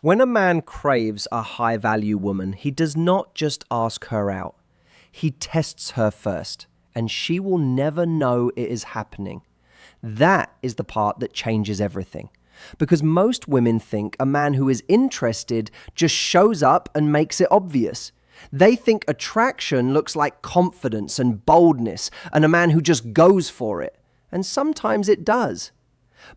When a man craves a high-value woman, he does not just ask her out. He tests her first, and she will never know it is happening. That is the part that changes everything. Because most women think a man who is interested just shows up and makes it obvious. They think attraction looks like confidence and boldness, and a man who just goes for it. And sometimes it does.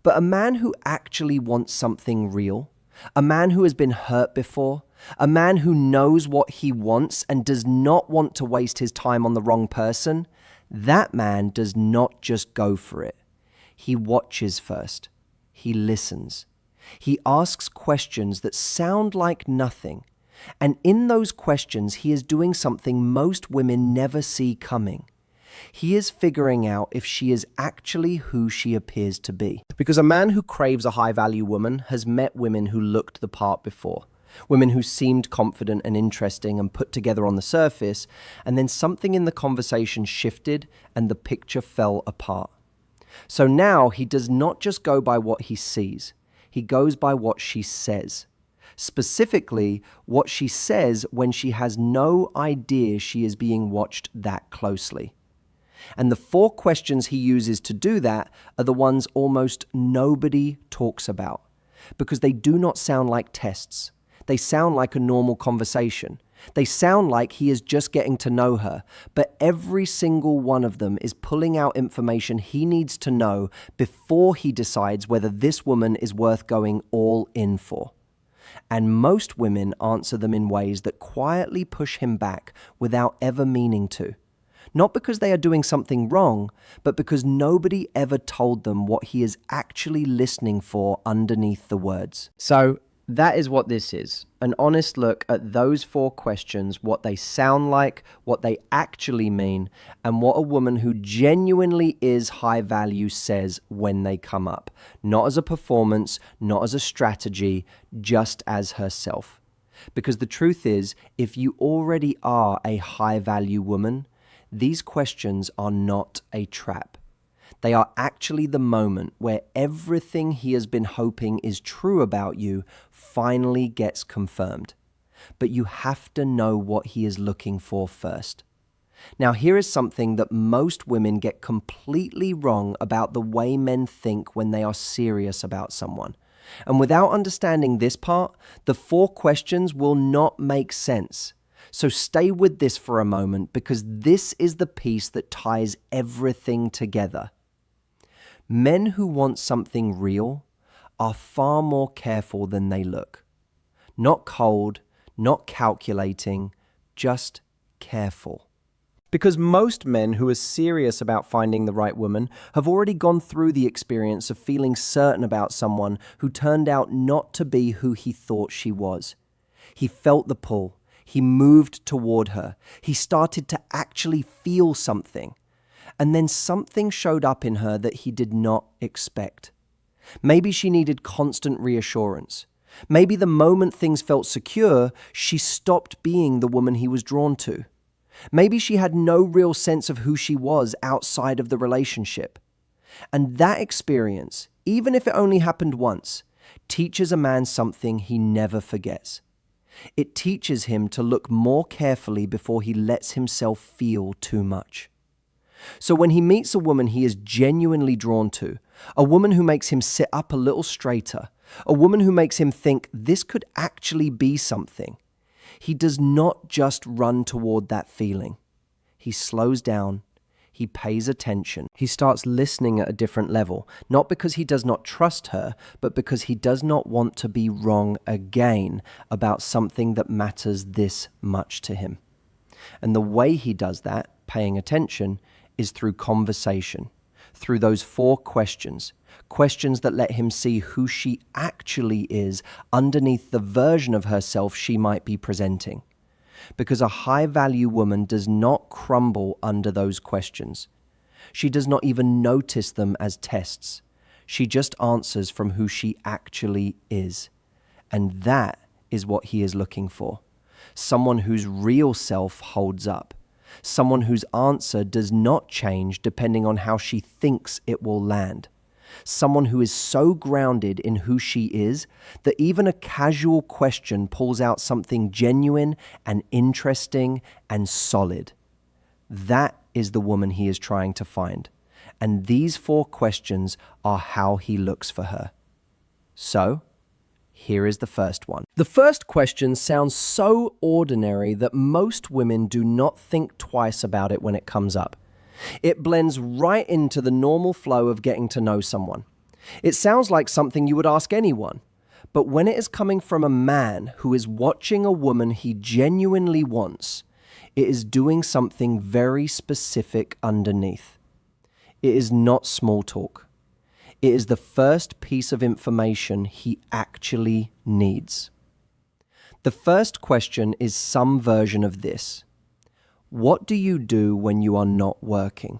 But a man who actually wants something real, a man who has been hurt before, a man who knows what he wants and does not want to waste his time on the wrong person, that man does not just go for it. He watches first. He listens. He asks questions that sound like nothing. And in those questions, he is doing something most women never see coming. He is figuring out if she is actually who she appears to be. Because a man who craves a high-value woman has met women who looked the part before. Women who seemed confident and interesting and put together on the surface, and then something in the conversation shifted and the picture fell apart. So now he does not just go by what he sees. He goes by what she says. Specifically, what she says when she has no idea she is being watched that closely. And the 4 questions he uses to do that are the ones almost nobody talks about, because they do not sound like tests. They sound like a normal conversation. They sound like he is just getting to know her, but every single one of them is pulling out information he needs to know before he decides whether this woman is worth going all in for. And most women answer them in ways that quietly push him back without ever meaning to. Not because they are doing something wrong, but because nobody ever told them what he is actually listening for underneath the words. So that is what this is. An honest look at those 4 questions, what they sound like, what they actually mean, and what a woman who genuinely is high value says when they come up. Not as a performance, not as a strategy, just as herself. Because the truth is, if you already are a high value woman, these questions are not a trap. They are actually the moment where everything he has been hoping is true about you finally gets confirmed. But you have to know what he is looking for first. Now, here is something that most women get completely wrong about the way men think when they are serious about someone. And without understanding this part, the 4 questions will not make sense. So stay with this for a moment, because this is the piece that ties everything together. Men who want something real are far more careful than they look. Not cold, not calculating, just careful. Because most men who are serious about finding the right woman have already gone through the experience of feeling certain about someone who turned out not to be who he thought she was. He felt the pull. He moved toward her. He started to actually feel something. And then something showed up in her that he did not expect. Maybe she needed constant reassurance. Maybe the moment things felt secure, she stopped being the woman he was drawn to. Maybe she had no real sense of who she was outside of the relationship. And that experience, even if it only happened once, teaches a man something he never forgets. It teaches him to look more carefully before he lets himself feel too much. So when he meets a woman he is genuinely drawn to, a woman who makes him sit up a little straighter, a woman who makes him think this could actually be something, he does not just run toward that feeling. He slows down. He pays attention. He starts listening at a different level, not because he does not trust her, but because he does not want to be wrong again about something that matters this much to him. And the way he does that, paying attention, is through conversation, through those 4 questions, questions that let him see who she actually is underneath the version of herself she might be presenting. Because a high-value woman does not crumble under those questions. She does not even notice them as tests. She just answers from who she actually is. And that is what he is looking for. Someone whose real self holds up. Someone whose answer does not change depending on how she thinks it will land. someone who is so grounded in who she is that even a casual question pulls out something genuine and interesting and solid. That is the woman he is trying to find. And these 4 questions are how he looks for her. So, here is the first one. The first question sounds so ordinary that most women do not think twice about it when it comes up. It blends right into the normal flow of getting to know someone. It sounds like something you would ask anyone. But when it is coming from a man who is watching a woman he genuinely wants, it is doing something very specific underneath. It is not small talk. It is the first piece of information he actually needs. The first question is some version of this. What do you do when you are not working?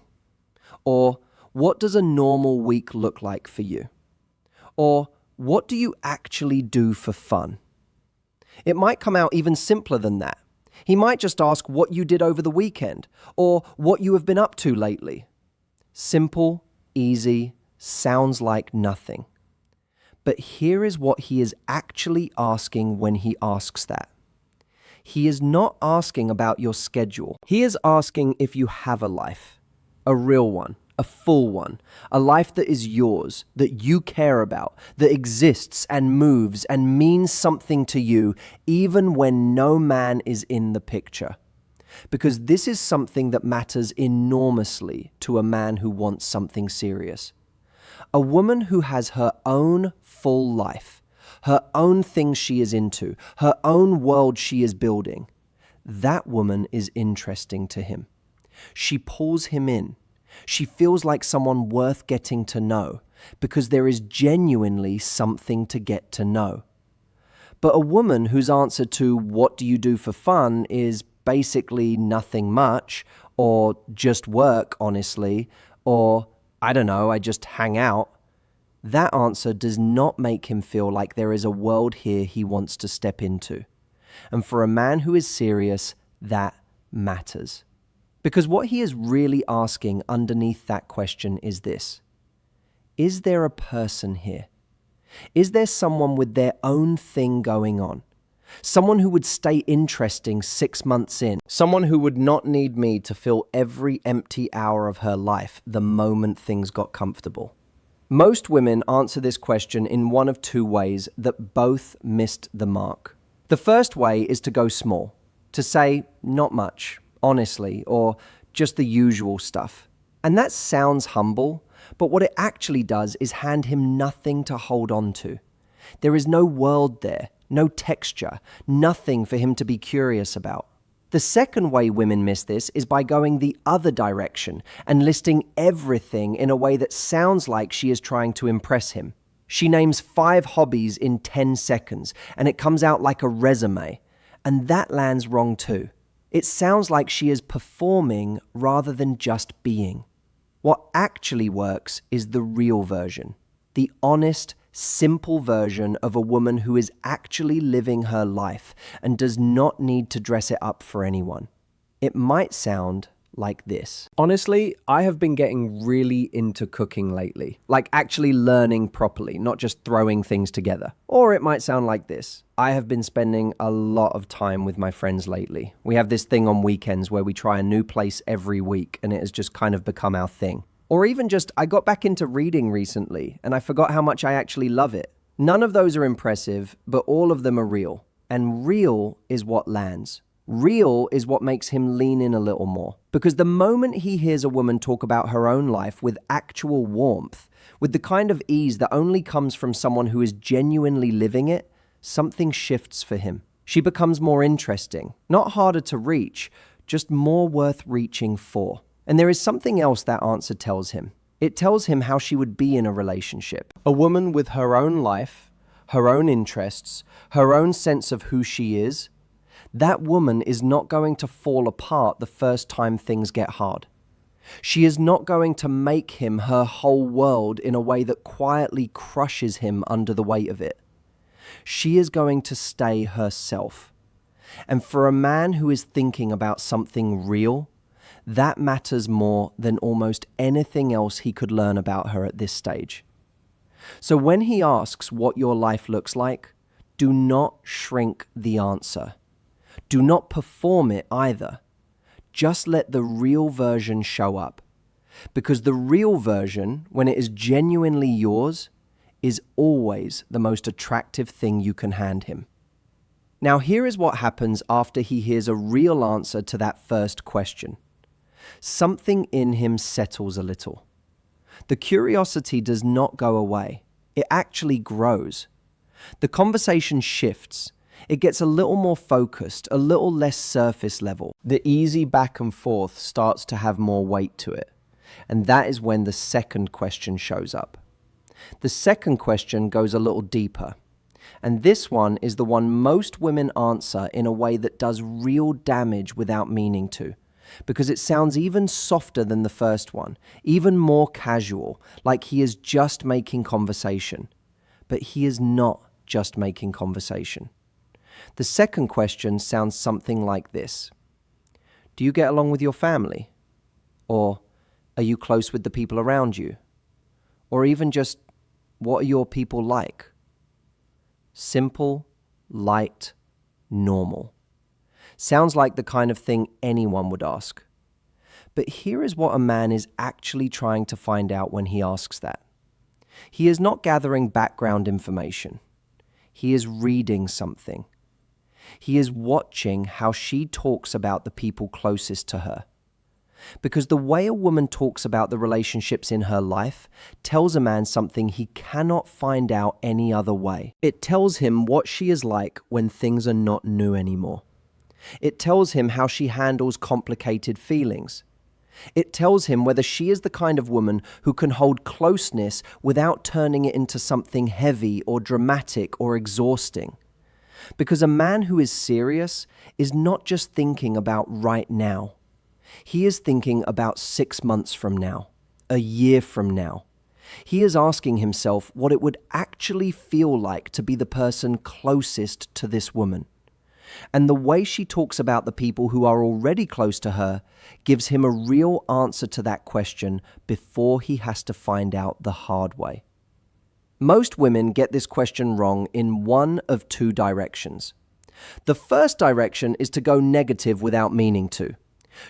Or what does a normal week look like for you? Or what do you actually do for fun? It might come out even simpler than that. He might just ask what you did over the weekend or what you have been up to lately. Simple, easy, sounds like nothing. But here is what he is actually asking when he asks that. He is not asking about your schedule. He is asking if you have a life, a real one, a full one, a life that is yours, that you care about, that exists and moves and means something to you, even when no man is in the picture. Because this is something that matters enormously to a man who wants something serious. A woman who has her own full life, her own things she is into, her own world she is building, that woman is interesting to him. She pulls him in. She feels like someone worth getting to know because there is genuinely something to get to know. But a woman whose answer to what do you do for fun is basically nothing much, or just work, honestly, or I don't know, I just hang out, that answer does not make him feel like there is a world here he wants to step into. And for a man who is serious, that matters. Because what he is really asking underneath that question is this: is there a person here? Is there someone with their own thing going on? Someone who would stay interesting 6 months in. Someone who would not need me to fill every empty hour of her life the moment things got comfortable. Most women answer this question in one of 2 ways that both missed the mark. The first way is to go small, to say not much, honestly, or just the usual stuff. And that sounds humble, but what it actually does is hand him nothing to hold on to. There is no world there, no texture, nothing for him to be curious about. The second way women miss this is by going the other direction and listing everything in a way that sounds like she is trying to impress him. She names 5 hobbies in 10 seconds, and it comes out like a resume. And that lands wrong too. It sounds like she is performing rather than just being. What actually works is the real version, the honest, simple version of a woman who is actually living her life and does not need to dress it up for anyone. It might sound like this. Honestly, I have been getting really into cooking lately, like actually learning properly, not just throwing things together. Or it might sound like this. I have been spending a lot of time with my friends lately. We have this thing on weekends where we try a new place every week, and it has just kind of become our thing. Or even just, I got back into reading recently, and I forgot how much I actually love it. None of those are impressive, but all of them are real. And real is what lands. Real is what makes him lean in a little more. Because the moment he hears a woman talk about her own life with actual warmth, with the kind of ease that only comes from someone who is genuinely living it, something shifts for him. She becomes more interesting, not harder to reach, just more worth reaching for. And there is something else that answer tells him. It tells him how she would be in a relationship. A woman with her own life, her own interests, her own sense of who she is. That woman is not going to fall apart the first time things get hard. She is not going to make him her whole world in a way that quietly crushes him under the weight of it. She is going to stay herself. And for a man who is thinking about something real, that matters more than almost anything else he could learn about her at this stage. So when he asks what your life looks like, do not shrink the answer. Do not perform it either. Just let the real version show up. Because the real version, when it is genuinely yours, is always the most attractive thing you can hand him. Now, here is what happens after he hears a real answer to that first question. Something in him settles a little. The curiosity does not go away. It actually grows. The conversation shifts. It gets a little more focused, a little less surface level. The easy back and forth starts to have more weight to it. And that is when the second question shows up. The second question goes a little deeper. And this one is the one most women answer in a way that does real damage without meaning to. Because it sounds even softer than the first one, even more casual, like he is just making conversation. But he is not just making conversation. The second question sounds something like this. Do you get along with your family? Or are you close with the people around you? Or even just, what are your people like? Simple, light, normal. Sounds like the kind of thing anyone would ask. But here is what a man is actually trying to find out when he asks that. He is not gathering background information. He is reading something. He is watching how she talks about the people closest to her. Because the way a woman talks about the relationships in her life tells a man something he cannot find out any other way. It tells him what she is like when things are not new anymore. It tells him how she handles complicated feelings. It tells him whether she is the kind of woman who can hold closeness without turning it into something heavy or dramatic or exhausting. Because a man who is serious is not just thinking about right now. He is thinking about 6 months from now, a year from now. He is asking himself what it would actually feel like to be the person closest to this woman. And the way she talks about the people who are already close to her gives him a real answer to that question before he has to find out the hard way. Most women get this question wrong in one of two directions. The first direction is to go negative without meaning to.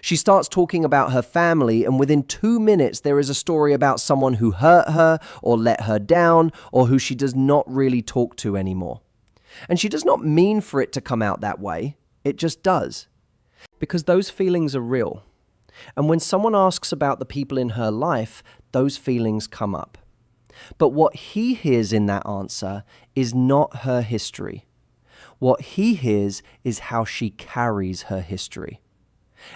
She starts talking about her family, and within 2 minutes there is a story about someone who hurt her or let her down or who she does not really talk to anymore. And she does not mean for it to come out that way. It just does. Because those feelings are real. And when someone asks about the people in her life, those feelings come up. But what he hears in that answer is not her history. What he hears is how she carries her history.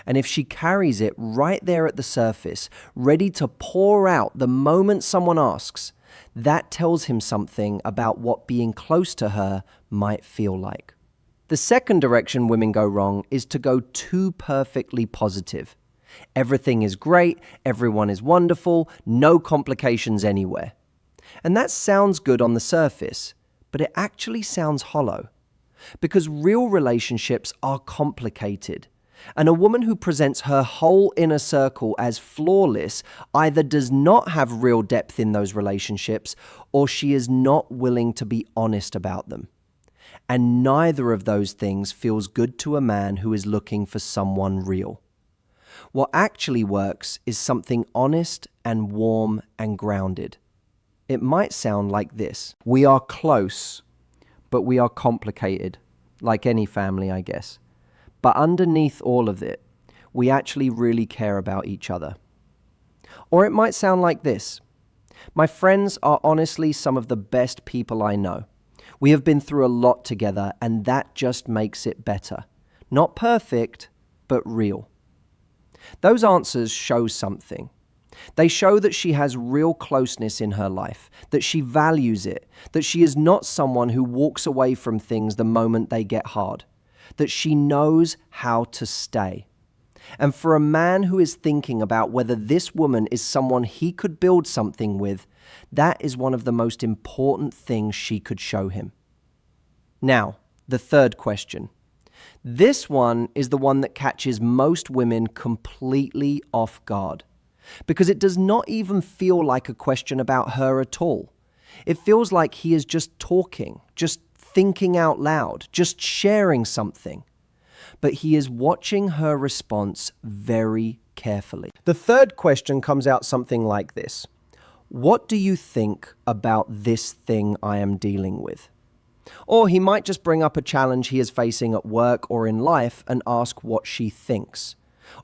And if she carries it right there at the surface, ready to pour out the moment someone asks, that tells him something about what being close to her might feel like. The second direction women go wrong is to go too perfectly positive. Everything is great, everyone is wonderful, no complications anywhere. And that sounds good on the surface, but it actually sounds hollow. Because real relationships are complicated. And a woman who presents her whole inner circle as flawless either does not have real depth in those relationships or she is not willing to be honest about them. And neither of those things feels good to a man who is looking for someone real. What actually works is something honest and warm and grounded. It might sound like this. We are close, but we are complicated, like any family, I guess. But underneath all of it, we actually really care about each other. Or it might sound like this. My friends are honestly some of the best people I know. We have been through a lot together, and that just makes it better. Not perfect, but real. Those answers show something. They show that she has real closeness in her life, that she values it, that she is not someone who walks away from things the moment they get hard. That she knows how to stay. And for a man who is thinking about whether this woman is someone he could build something with, that is one of the most important things she could show him. Now, the third question. This one is the one that catches most women completely off guard. Because it does not even feel like a question about her at all. It feels like he is just talking, just thinking out loud, just sharing something. But he is watching her response very carefully. The third question comes out something like this. What do you think about this thing I am dealing with? Or he might just bring up a challenge he is facing at work or in life and ask what she thinks.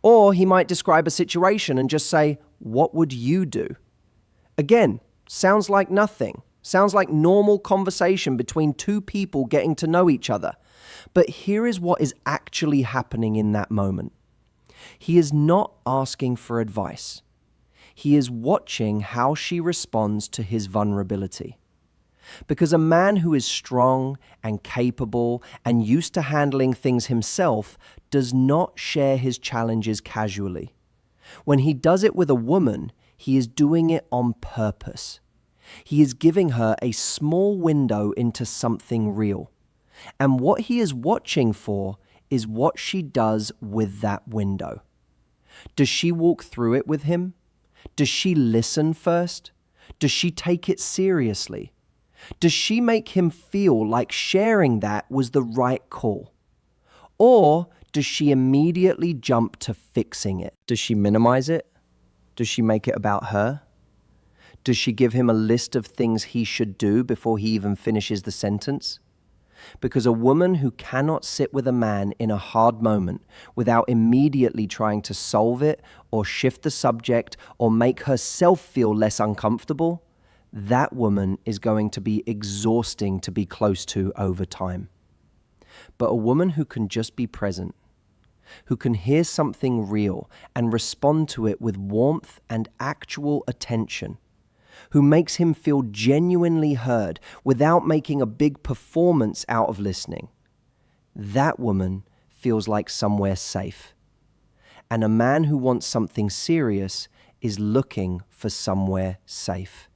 Or he might describe a situation and just say, "What would you do?" Again, sounds like nothing. Sounds like normal conversation between two people getting to know each other. But here is what is actually happening in that moment. He is not asking for advice. He is watching how she responds to his vulnerability. Because a man who is strong and capable and used to handling things himself does not share his challenges casually. When he does it with a woman, he is doing it on purpose. He is giving her a small window into something real. And what he is watching for is what she does with that window. Does she walk through it with him? Does she listen first? Does she take it seriously? Does she make him feel like sharing that was the right call? Or does she immediately jump to fixing it? Does she minimize it? Does she make it about her? Does she give him a list of things he should do before he even finishes the sentence? Because a woman who cannot sit with a man in a hard moment without immediately trying to solve it or shift the subject or make herself feel less uncomfortable, that woman is going to be exhausting to be close to over time. But a woman who can just be present, who can hear something real and respond to it with warmth and actual attention, who makes him feel genuinely heard without making a big performance out of listening, that woman feels like somewhere safe. And a man who wants something serious is looking for somewhere safe.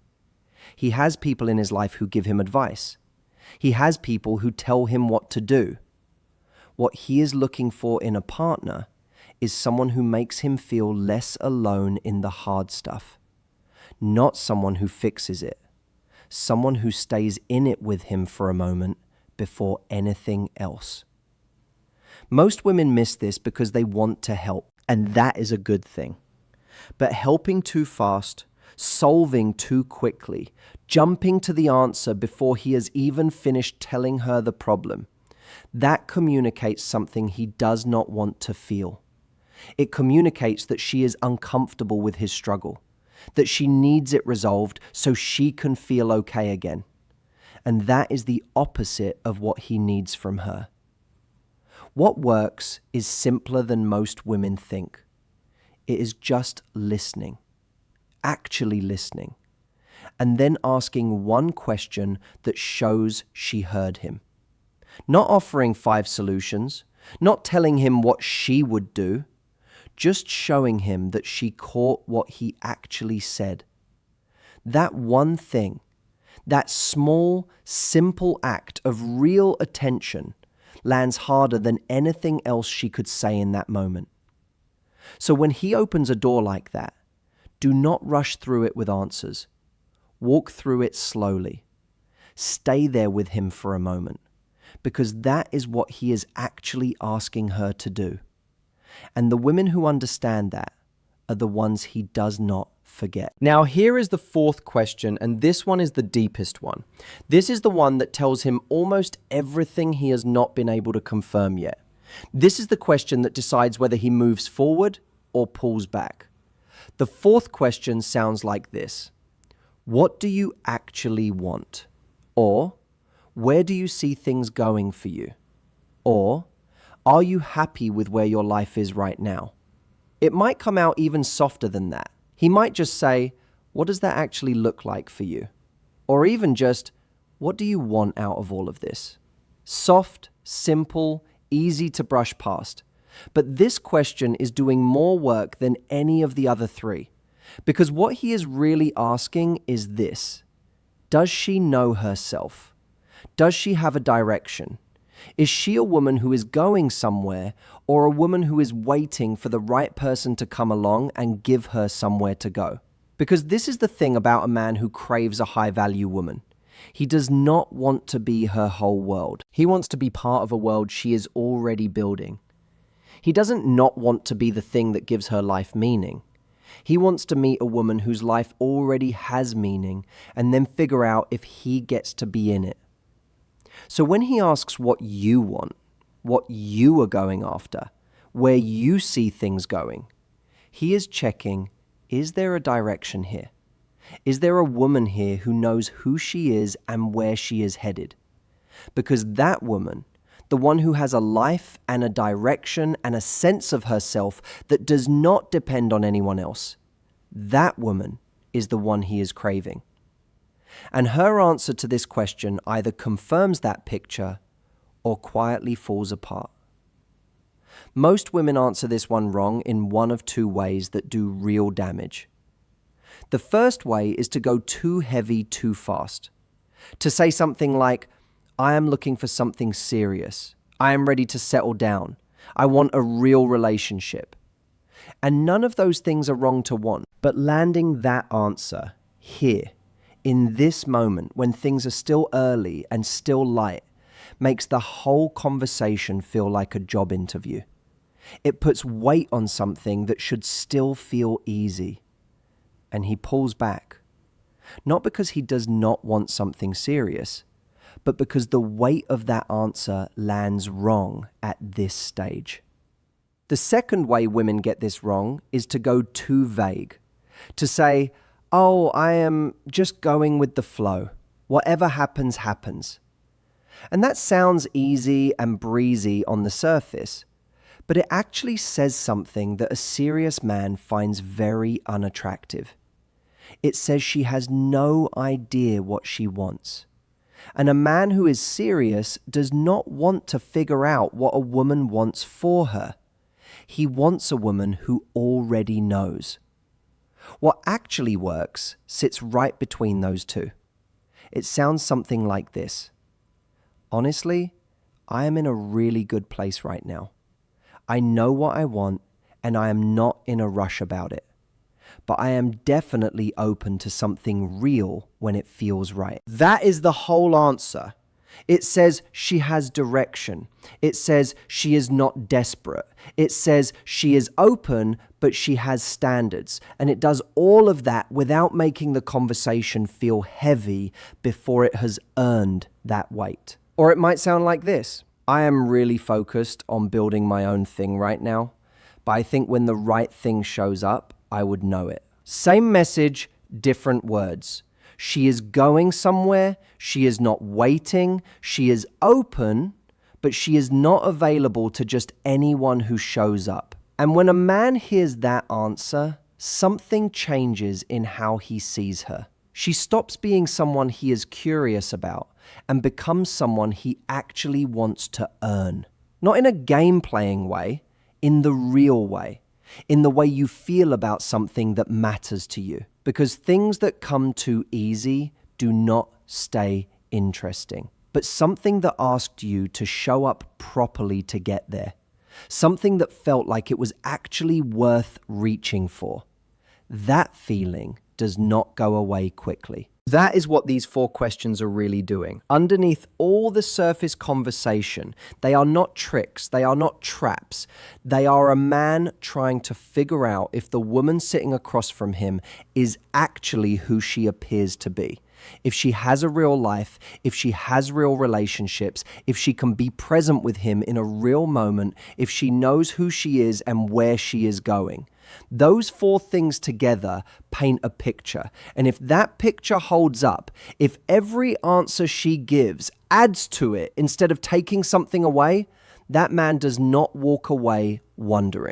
He has people in his life who give him advice. He has people who tell him what to do. What he is looking for in a partner is someone who makes him feel less alone in the hard stuff. Not someone who fixes it. Someone who stays in it with him for a moment before anything else. Most women miss this because they want to help, and that is a good thing. But helping too fast, solving too quickly, jumping to the answer before he has even finished telling her the problem, that communicates something he does not want to feel. It communicates that she is uncomfortable with his struggle, that she needs it resolved so she can feel okay again. And that is the opposite of what he needs from her. What works is simpler than most women think. It is just listening, actually listening, and then asking one question that shows she heard him. Not offering 5 solutions, not telling him what she would do, just showing him that she caught what he actually said. That one thing, that small, simple act of real attention lands harder than anything else she could say in that moment. So when he opens a door like that, do not rush through it with answers. Walk through it slowly. Stay there with him for a moment, because that is what he is actually asking her to do. And the women who understand that are the ones he does not forget. Now, here is the 4th question, and this one is the deepest one. This is the one that tells him almost everything he has not been able to confirm yet. This is the question that decides whether he moves forward or pulls back. The 4th question sounds like this. What do you actually want? Or, where do you see things going for you? Or, are you happy with where your life is right now? It might come out even softer than that. He might just say, what does that actually look like for you? Or even just, what do you want out of all of this? Soft, simple, easy to brush past. But this question is doing more work than any of the other 3. Because what he is really asking is this. Does she know herself? Does she have a direction? Is she a woman who is going somewhere, or a woman who is waiting for the right person to come along and give her somewhere to go? Because this is the thing about a man who craves a high-value woman. He does not want to be her whole world. He wants to be part of a world she is already building. He doesn't not want to be the thing that gives her life meaning. He wants to meet a woman whose life already has meaning and then figure out if he gets to be in it. So when he asks what you want, what you are going after, where you see things going, he is checking, is there a direction here? Is there a woman here who knows who she is and where she is headed? Because that woman, the one who has a life and a direction and a sense of herself that does not depend on anyone else, that woman is the one he is craving. And her answer to this question either confirms that picture or quietly falls apart. Most women answer this one wrong in one of two ways that do real damage. The first way is to go too heavy too fast. To say something like, I am looking for something serious. I am ready to settle down. I want a real relationship. And none of those things are wrong to want. But landing that answer here, in this moment, when things are still early and still light, makes the whole conversation feel like a job interview. It puts weight on something that should still feel easy. And he pulls back. Not because he does not want something serious, but because the weight of that answer lands wrong at this stage. The second way women get this wrong is to go too vague. To say, oh, I am just going with the flow. Whatever happens, happens. And that sounds easy and breezy on the surface, but it actually says something that a serious man finds very unattractive. It says she has no idea what she wants. And a man who is serious does not want to figure out what a woman wants for her. He wants a woman who already knows. What actually works sits right between those two. It sounds something like this. Honestly, I am in a really good place right now. I know what I want, and I am not in a rush about it. But I am definitely open to something real when it feels right. That is the whole answer. It says she has direction. It says she is not desperate. It says she is open, but she has standards. And it does all of that without making the conversation feel heavy before it has earned that weight. Or it might sound like this. I am really focused on building my own thing right now, but I think when the right thing shows up, I would know it. Same message, different words. She is going somewhere. She is not waiting. She is open, but she is not available to just anyone who shows up. And when a man hears that answer, something changes in how he sees her. She stops being someone he is curious about and becomes someone he actually wants to earn. Not in a game-playing way, in the real way. In the way you feel about something that matters to you. Because things that come too easy do not stay interesting. But something that asked you to show up properly to get there. Something that felt like it was actually worth reaching for. That feeling does not go away quickly. That is what these 4 questions are really doing. Underneath all the surface conversation, they are not tricks, they are not traps. They are a man trying to figure out if the woman sitting across from him is actually who she appears to be. If she has a real life, if she has real relationships, if she can be present with him in a real moment, if she knows who she is and where she is going. Those 4 things together paint a picture. And if that picture holds up, if every answer she gives adds to it instead of taking something away, that man does not walk away wondering.